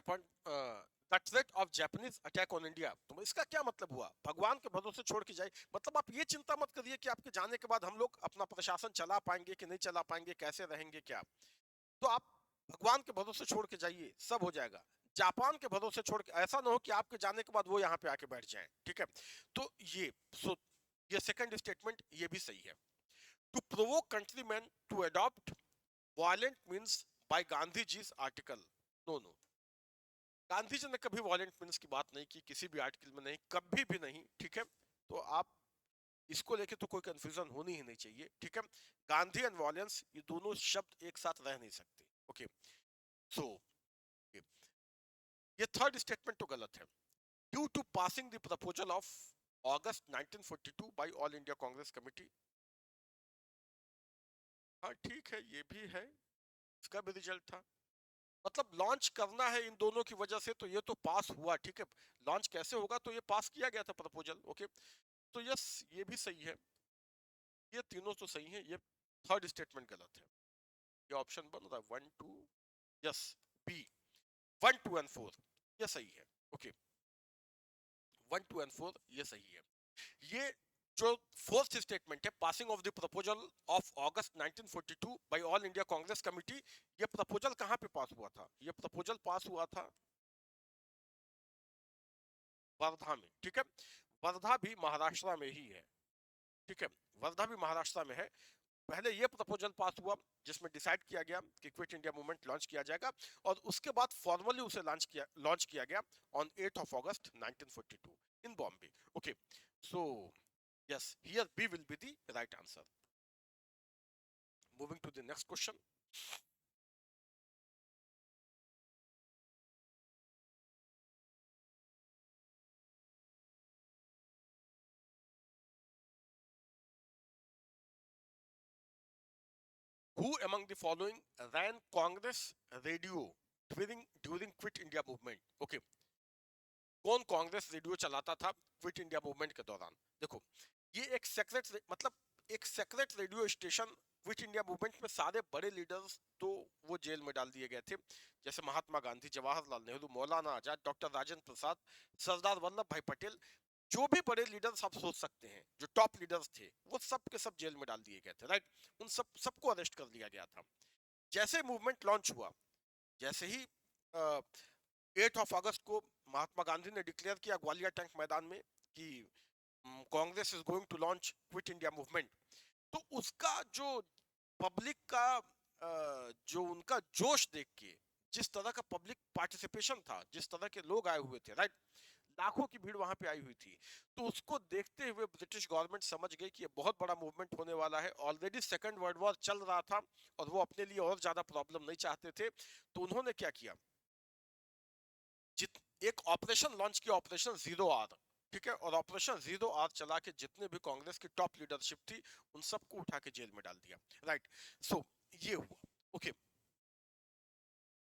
the threat of Japanese attack on India. तो इसका क्या मतलब हुआ, भगवान के भरोसे छोड़ के जाए, मतलब आप ये चिंता मत करिए कि आपके जाने के बाद हम लोग अपना प्रशासन चला पाएंगे कि नहीं चला पाएंगे, कैसे रहेंगे क्या। तो आप भगवान के भरोसे छोड़ के जाइए, सब हो जाएगा। जापान के भरोसे छोड़ के, ऐसा ना हो कि आपके जाने के बाद वो यहाँ पे आके बैठ जाए, ठीक है। तो ये सो ये सेकंड स्टेटमेंट ये भी सही है। To provoke countryman to adopt violent means by Gandhi जी's article, no no, Gandhi ji ने कभी वायलेंट मीन्स की बात नहीं की, किसी भी आर्टिकल में नहीं, कभी भी नहीं, ठीक है। तो आप इसको लेके तो कोई कंफ्यूजन होनी ही नहीं चाहिए, ठीक है। गांधी एंड वायलेंस ये दोनों शब्द एक साथ रह नहीं सकते, ओके। सो ये थर्ड स्टेटमेंट तो गलत है। Due to passing the proposal of August 1942 by all India Congress committee, हाँ ठीक है, ये भी है, इसका भी रिजल्ट था। मतलब लॉन्च करना है इन दोनों की वजह से, तो ये तो पास हुआ, ठीक है। लॉन्च कैसे होगा, तो ये पास किया गया था प्रपोजल, ओके। तो यस, ये भी सही है, ये तीनों तो सही है, ये थर्ड स्टेटमेंट गलत है। ये ऑप्शन बन रहा है 1 2, यस, बी 1 2 और 4 ये सही है, ओके। 1 2 और 4 ये सही है। ये जो फोर्थ स्टेटमेंट है, passing of the proposal of August 1942 by all India Congress committee, ये प्रपोजल कहां पे पास हुआ था, ये प्रपोजल पास हुआ था वर्धा में, ठीक है। वर्धा भी महाराष्ट्र में ही है, ठीक है, वर्धा भी महाराष्ट्र में है। पहले ये प्रपोजल पास हुआ जिसमें डिसाइड किया गया कि क्विट इंडिया मूवमेंट लॉन्च किया जाएगा, और उसके बाद फॉर्मली उसे लॉन्च किया गया on 8 of August 1942 in Bombay, okay. So yes, here B will be the right answer. Moving to the next question. Who among the following ran Congress radio during Quit India movement? Okay, कौन Congress radio चलाता था quit India movement के दौरान? देखो, ये एक secret, मतलब एक secret radio station, quit India movement में सारे बड़े लीडर्स तो वो जेल में डाल दिए गए थे, जैसे महात्मा गांधी, जवाहरलाल नेहरू, मौलाना आजाद, डॉक्टर राजेंद्र प्रसाद, सरदार वल्लभ भाई पटेल, जो भी बड़े लीडर्स आप सोच सकते हैं, जो टॉप लीडर्स थे, वो सब के सब जेल में डाल दिए गए थे, राइट। उन सबको अरेस्ट कर लिया गया था। जैसे मूवमेंट लॉन्च हुआ, जैसे ही 8 ऑफ अगस्त को महात्मा गांधी ने डिक्लेयर किया ग्वालियर टैंक मैदान में कि Congress is going to launch quit India movement, तो उसका जो पब्लिक का जो उनका जोश देख के, जिस तरह का पब्लिक पार्टिसिपेशन था, जिस तरह के लोग आए हुए थे, राइट, लाखों की भीड़ वहां पे आई हुई थी, तो उसको देखते हुए ब्रिटिश गवर्नमेंट समझ गई कि ये बहुत बड़ा मूवमेंट होने वाला है। ऑलरेडी सेकंड वर्ल्ड वॉर चल रहा था और वो अपने लिए और ज्यादा प्रॉब्लम नहीं चाहते थे, तो उन्होंने क्या किया, एक ऑपरेशन लॉन्च किया, ऑपरेशन जीरो आर, ठीक है। और ऑपरेशन जीरो आर चला के जितने भी कांग्रेस की टॉप लीडरशिप थी, उन सबको उठा के जेल में डाल दिया, राइट। सो ये हुआ, ओके।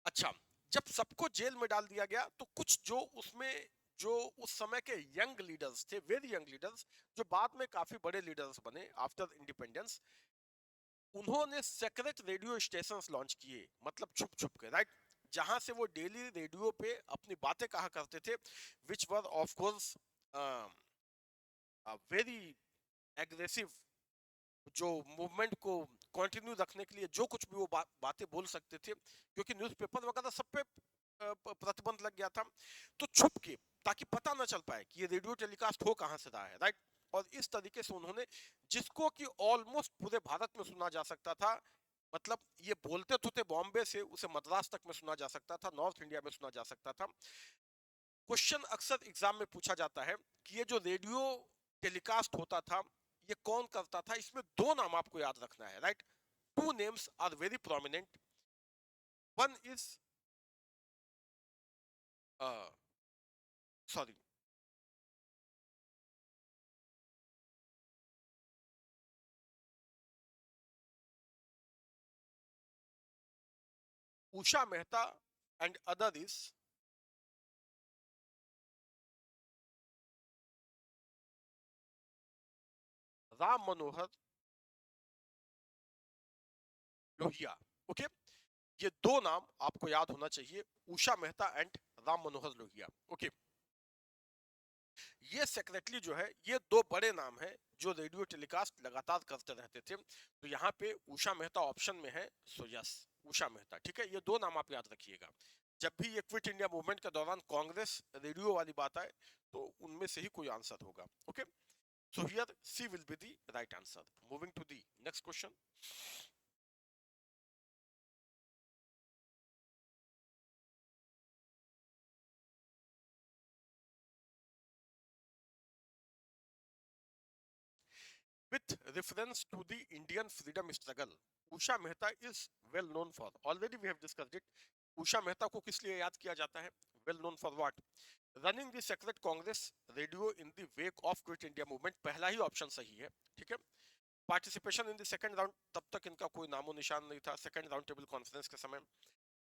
अच्छा, जब सबको जेल में डाल दिया गया, तो कुछ जो उसमें, जो उस समय के यंग लीडर्स थे, वेरी यंग लीडर्स, जो बाद में काफी बड़े लीडर्स बने आफ्टर इंडिपेंडेंस, उन्होंने सेक्रेट रेडियो स्टेशंस लॉन्च किए, मतलब छुप छुप के, राइट, जहां से वो डेली रेडियो पे अपनी बातें कहा करते थे, which were of course very aggressive, जो मूवमेंट को कंटिन्यू रखने के लिए जो कुछ भी वो बातें बोल सकते थे, क्योंकि न्यूज़पेपर वगैरह सब पे प्रतिबंध लग गया था, तो छुप के, ताकि पता ना चल पाए कि ये रेडियो टेलीकास्ट हो कहां से रहा है, राइट। और इस तरीके से उन्होंने, जिसको कि ऑलमोस्ट पूरे भारत में सुना जा सकता था, मतलब ये बोलते तो थे बॉम्बे से, उसे मद्रास तक में सुना जा सकता था, नॉर्थ इंडिया में सुना जा सकता था। क्वेश्चन अक्सर एग्जाम में पूछा जाता है कि ये जो रेडियो टेलीकास्ट होता था, ये कौन करता था, इसमें दो नाम आपको याद रखना है, right. Two names are very prominent, one is sorry, Usha Mehta, and other is Ram Manohar Lohia. Okay, ये दो नाम आपको याद होना चाहिए, उषा मेहता एंड राम मनोहर लोहिया। ओके, ये सेक्रेटरी जो है, ये दो बड़े नाम हैं जो रेडियो टेलीकास्ट लगातार करते रहते थे। तो यहाँ पे उषा मेहता ऑप्शन में है, सो यस उषा मेहता। ठीक है, ये दो नाम आप याद रखिएगा। जब भी ये क्विट इंडिया मूवमेंट के दौरान कांग्रेस रेडियो वाली बात आए तो उनमें से ही कोई आंसर होगा। Okay, so here C will be the right answer. Moving to the next question. With reference to the Indian freedom struggle, Usha Mehta is well known for. Already we have discussed it. Usha Mehta को किस लिए याद किया जाता है? Well known for what? Running the secret Congress radio in the wake of Quit India movement. पहला ही option सही है, ठीक है। Participation in the second round, तब तक इनका कोई नामो निशान नहीं था सेकंड राउंड टेबल कॉन्फ्रेंस के समय।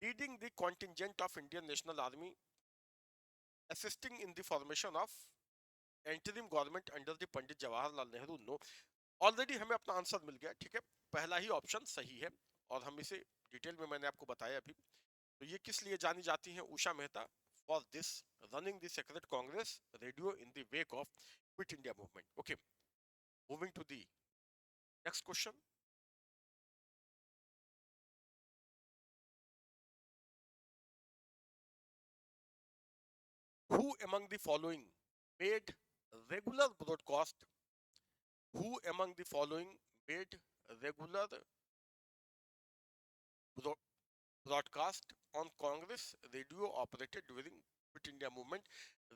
Leading the contingent of Indian National Army, assisting in the formation of interim government under the Pandit Jawaharlal Nehru. No, already हमें अपना आंसर मिल गया, ठीक है, पहला ही ऑप्शन सही है और हम इसे डिटेल में मैंने आपको बताया अभी। तो ये किस लिए जानी जाती हैं Usha Mehta? For this running the secret Congress radio in the wake of quit India movement. Okay, moving to the next question. Who among the following made regular broadcast? Who among the following made regular broadcast on Congress radio operated during Quit India movement?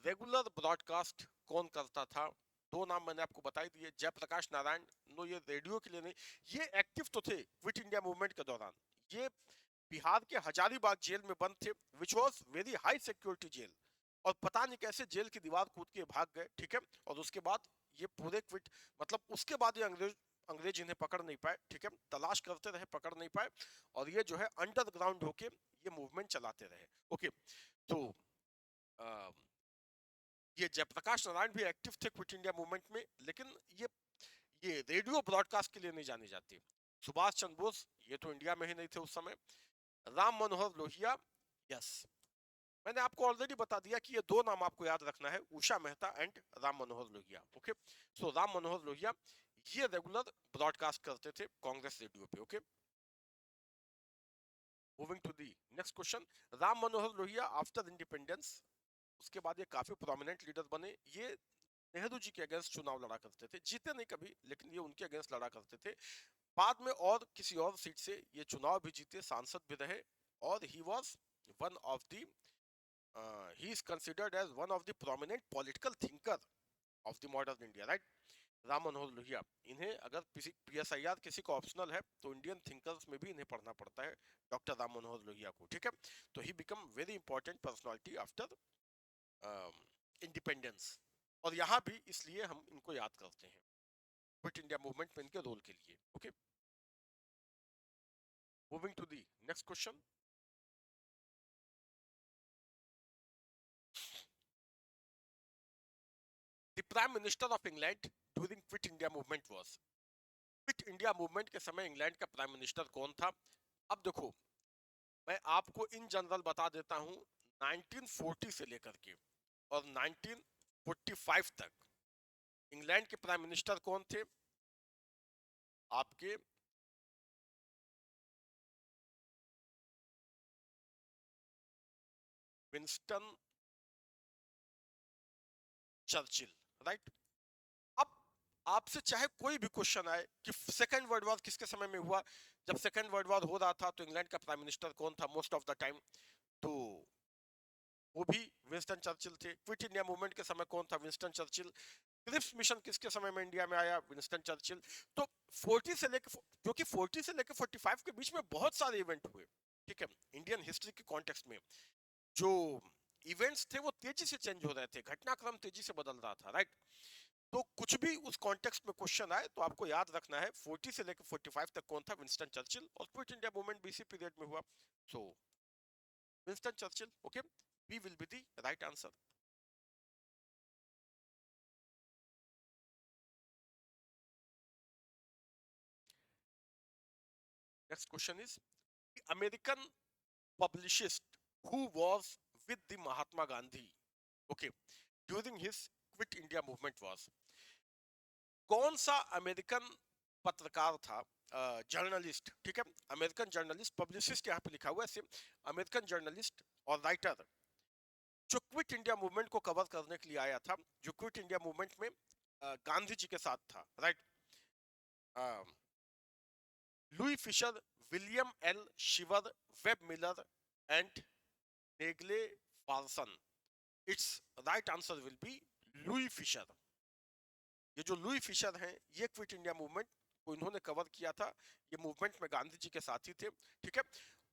Regular broadcast कौन करता था? दो नाम मैंने आपको बता ही दिए, Jayaprakash Narayan. No, ये रेडियो के लिए नहीं, ये एक्टिव तो थे क्विट इंडिया मूवमेंट के दौरान। ये बिहार के हजारीबाग जेल में बंद थे, which was very high security jail, और पता नहीं कैसे जेल की दीवार कूद के भाग गए, ठीक है। और उसके बाद ये पूरे क्विट, मतलब उसके बाद ये अंग्रेज इन्हें पकड़ नहीं पाए, ठीक है, तलाश करते रहे, पकड़ नहीं पाए, और ये जो है अंडरग्राउंड होके ये मूवमेंट चलाते रहे। ओके, तो ये जयप्रकाश नारायण भी एक्टिव थे क्विट इंडिया मूवमेंट में, लेकिन ये रेडियो ब्रॉडकास्ट के लिए नहीं जाने जाते। सुभाष चंद्र बोस, ये तो इंडिया में ही नहीं थे उस समय। राम मनोहर लोहिया, यस, मैंने आपको ऑलरेडी बता दिया कि ये दो नाम आपको याद रखना है, Usha Mehta and Ram Manohar Lohia. Okay, so Ram Manohar Lohia ये रेगुलर ब्रॉडकास्ट करते थे कांग्रेस रेडियो पे। Okay, moving to the next question. Ram Manohar Lohia after independence, उसके बाद ये काफी प्रोमिनेंट लीडर बने। ये नेहरू जी के अगेंस्ट चुनाव लड़ा करते थे, जीते नहीं कभी, लेकिन ये उनके अगेंस्ट लड़ा करते थे। बाद में और किसी और सीट से ये चुनाव भी जीते, सांसद भी रहे, और he was one of the he is considered as one of the prominent political thinker of the modern India, right? Ram Manohar Lohia, इन्हें अगर किसी PSIR किसी का ऑप्शनल है तो इंडियन थिंकर्स में भी इन्हें पढ़ना पड़ता है, डॉक्टर राम मनोहर लोहिया को, ठीक है। तो he become very important personality after independence, और यहाँ भी इसलिए हम इनको याद करते हैं क्विट इंडिया मूवमेंट में इनके रोल के लिए। Okay, moving to the next question. The prime minister of England during quit India movement was, quit India movement के समय इंग्लैंड का प्राइम मिनिस्टर कौन था? अब देखो, मैं आपको इन जनरल बता देता हूं, 1940 से लेकर के और 1945 तक इंग्लैंड के प्राइम मिनिस्टर कौन थे? आपके विंस्टन चर्चिल, राइट। अब आपसे चाहे कोई भी क्वेश्चन आए कि सेकेंड वर्ल्ड वॉर किसके समय में हुआ, जब सेकेंड वर्ल्ड वॉर हो रहा था तो इंग्लैंड का प्राइम मिनिस्टर कौन था मोस्ट ऑफ द टाइम? तो वो भी विंस्टन चर्चिल थे। क्विट इंडिया मूवमेंट के समय कौन था? Winston Churchill. क्रिप्स मिशन किसके समय में इंडिया में आया? Winston Churchill. तो 40 से लेकर, क्योंकि 40 से लेकर 45 के बीच में बहुत सारे इवेंट हुए, ठीक है, इंडियन हिस्ट्री के कॉन्टेक्स्ट में जो इवेंट्स थे वो तेजी से चेंज हो रहे थे, घटनाक्रम तेजी से बदल रहा था, राइट। तो कुछ भी उस कॉन्टेक्स्ट में क्वेश्चन आए तो आपको याद रखना है 40 से लेकर 45 तक कौन था? Winston Churchill. और क्विट इंडिया मूवमेंट भी इसी पीरियड में हुआ, so Winston Churchill. Okay, B will be the right answer. Next question is American publicist who was with the Mahatma Gandhi, okay, during his Quit India movement was, कौन सा American पत्रकार था, journalist, ठीक है, American journalist, publicist यहाँ पे लिखा हुआ है, अमेरिकन जर्नलिस्ट और राइटर जो क्विट इंडिया मूवमेंट को कवर करने के लिए आया था, जो क्विट इंडिया मूवमेंट में गांधी जी के साथ था, right. Louis Fischer, William L Shirer, Webb Miller and Negley Farson. It's right answer will be Louis Fischer. ये जो लुई फिशर हैं, ये क्विट इंडिया मूवमेंट को इन्होंने कवर किया था, ये मूवमेंट में गांधी जी के साथी थे, ठीक है,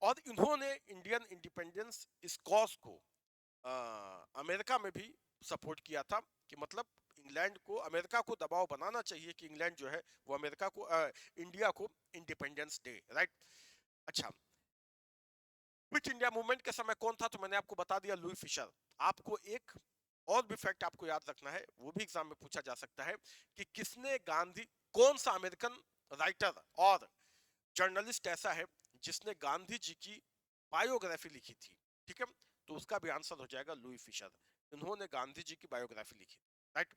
और इन्होंने इंडियन इंडिपेंडेंस इस कॉज को अमेरिका में भी सपोर्ट किया था, कि मतलब इंग्लैंड को, अमेरिका को दबाव बनाना चाहिए कि इंग्लैंड जो है वो अमेरिका को, इंडिया को इंडिपेंडेंस दे, राइट। अच्छा, क्विट इंडिया मूवमेंट के समय कौन था, तो मैंने आपको बता दिया लुई फिशर। आपको एक और भी फैक्ट आपको याद रखना है, वो भी एग्जाम में पूछा जा सकता है, कि किसने गांधी, कौन सा अमेरिकन राइटर और जर्नलिस्ट ऐसा है जिसने गांधी जी की बायोग्राफी लिखी थी, ठीक है, तो उसका भी आंसर हो जाएगा लुई फिशर। इन्होंने गांधी जी की बायोग्राफी लिखी, राइट।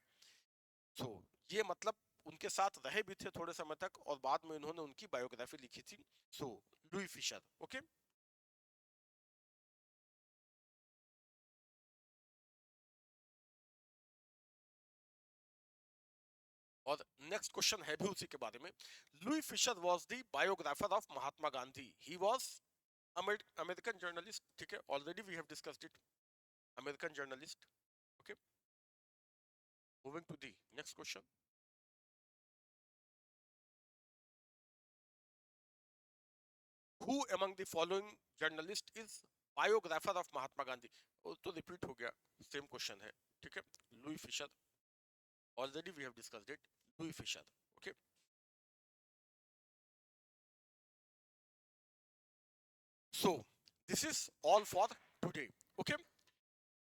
सो ये मतलब उनके साथ रहे भी थे थोड़े समय तक, और बाद में इन्होंने उनकी बायोग्राफी लिखी थी। So Louis Fischer, okay. और नेक्स्ट क्वेश्चन है भी उसी के बारे में। Louis Fischer was the biographer of Mahatma Gandhi, he was American journalist, ठीक है, already we have discussed it, American journalist, okay. Moving to the next question, who among the following journalist is biographer of Mahatma Gandhi. तो repeat हो गया, same question है, ठीक है, Louis Fischer, already we have discussed it, Louis Fischer, okay. So this is all for today, okay.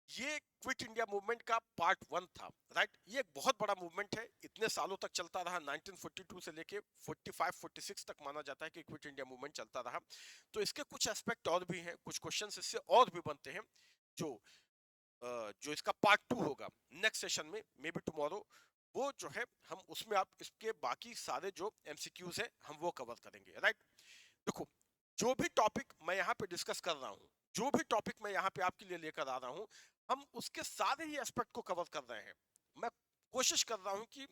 ये quit India movement का part 1 था, right. ये एक बहुत बड़ा मूवमेंट है, इतने सालों तक चलता रहा, 1942 से लेके 45-46 तक माना जाता है कि क्विट इंडिया मूवमेंट चलता रहा। तो इसके कुछ एस्पेक्ट और भी हैं, कुछ क्वेश्चंस इससे और भी बनते हैं, जो जो इसका पार्ट 2 होगा नेक्स्ट सेशन में, मे बी टुमारो, वो जो है हम उसमें आप इसके बाकी सारे जो एमसीक्यूज है हम वो कवर करेंगे, राइट। देखो, जो भी टॉपिक मैं यहाँ पे डिस्कस कर रहा हूँ, जो भी टॉपिक मैं यहाँ पे आपके लिए लेकर आ रहा हूँ, हम उसके सारे ही एस्पेक्ट को कवर कर रहे हैं। मैं कोशिश कर रहा हूँ कि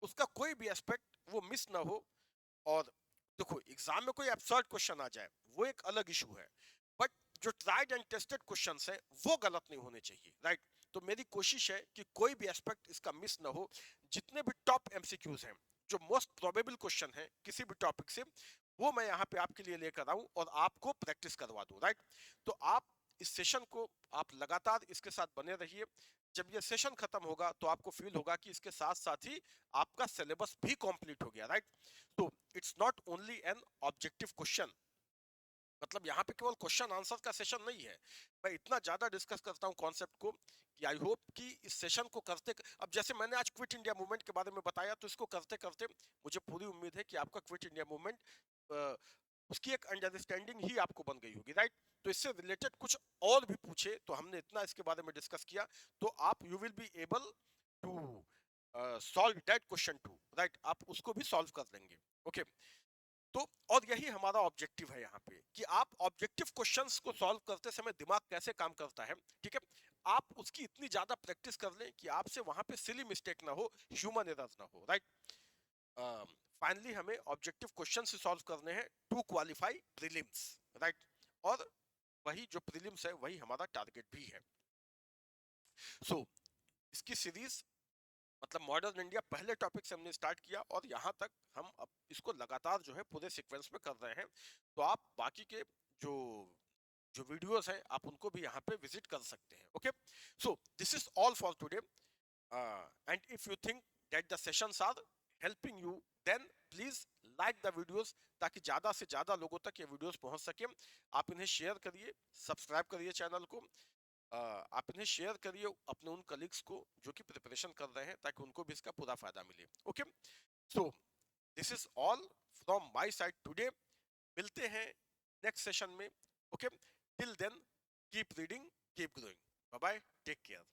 उसका कोई भी एस्पेक्ट वो मिस ना हो। और देखो, एग्जाम में कोई एब्सर्ड क्वेश्चन आ जाए वो एक अलग इशू है, बट जो ट्राइड एंड टेस्टेड क्वेश्चंस है वो गलत नहीं होने चाहिए, राइट। तो मेरी कोशिश है कि कोई भी एस्पेक्ट इसका मिस ना हो। जितने भी टॉप एमसीक्यूज हैं, जो मोस्ट प्रोबेबल क्वेश्चन है किसी भी टॉपिक से, वो मैं यहाँ पे आपके लिए लेकर आऊं और आपको प्रैक्टिस करवा दूं, राइट। तो आप इस सेशन को आप लगातार इसके साथ बने रहिए। जब ये सेशन खत्म होगा तो आपको फील होगा कि इसके साथ साथ ही आपका सिलेबस भी कंप्लीट हो गया, राइट। तो it's not only an objective question, मतलब यहाँ पे केवल क्वेश्चन आंसर का सेशन नहीं है। मैं इतना ज्यादा डिस्कस करता हूँ कॉन्सेप्ट को कि आई होप कि इस सेशन को करते, अब जैसे मैंने आज क्विट इंडिया मूवमेंट के बारे में बताया, तो इसको करते करते मुझे पूरी उम्मीद है कि आपका क्विट इंडिया मूवमेंट, उसकी एक अंडरस्टैंडिंग ही आपको बन गई होगी, राइट। तो इससे रिलेटेड कुछ और भी पूछे तो हमने इतना इसके बारे में डिस्कस किया, तो आप you will be able to solve that question too, right, आप उसको भी सॉल्व कर लेंगे, ओके। तो और यही हमारा ऑब्जेक्टिव है यहाँ पे, कि आप ऑब्जेक्टिव क्वेश्चंस को सॉल्व करते समय दिमाग कैसे काम करता है, ठीक है, आप उसकी इतनी ज्यादा प्रैक्टिस कर लें कि आपसे वहां पे सिली मिस्टेक ना हो, ह्यूमन एरर ना हो, राइट। फाइनली हमें ऑब्जेक्टिव क्वेश्चन से सॉल्व करने हैं टू क्वालिफाई प्रीलिम्स, राइट। और वही जो प्रीलिम्स है वही हमारा टारगेट भी है। सो इसकी सीरीज, मतलब मॉडर्न इंडिया पहले टॉपिक से हमने स्टार्ट किया और यहाँ तक हम अब इसको लगातार जो है पूरे सीक्वेंस में कर रहे हैं। तो आप बाकी के जो जो वीडियोस हैं आप उनको भी यहाँ पे विजिट कर सकते हैं, okay. So this is all for today, and if you think that the sessions are helping you, then please like the videos, ताकि ज्यादा से ज्यादा लोगों तक ये वीडियोस पहुंच सके। आप इन्हें शेयर करिए, सब्सक्राइब करिए चैनल को, आप इन्हें शेयर करिए अपने उन कलीग्स को जो कि प्रिपरेशन कर रहे हैं, ताकि उनको भी इसका पूरा फायदा मिले, okay. So this is all from my side today. मिलते हैं नेक्स्ट सेशन में। Okay, till then keep reading, keep growing, bye bye, take care.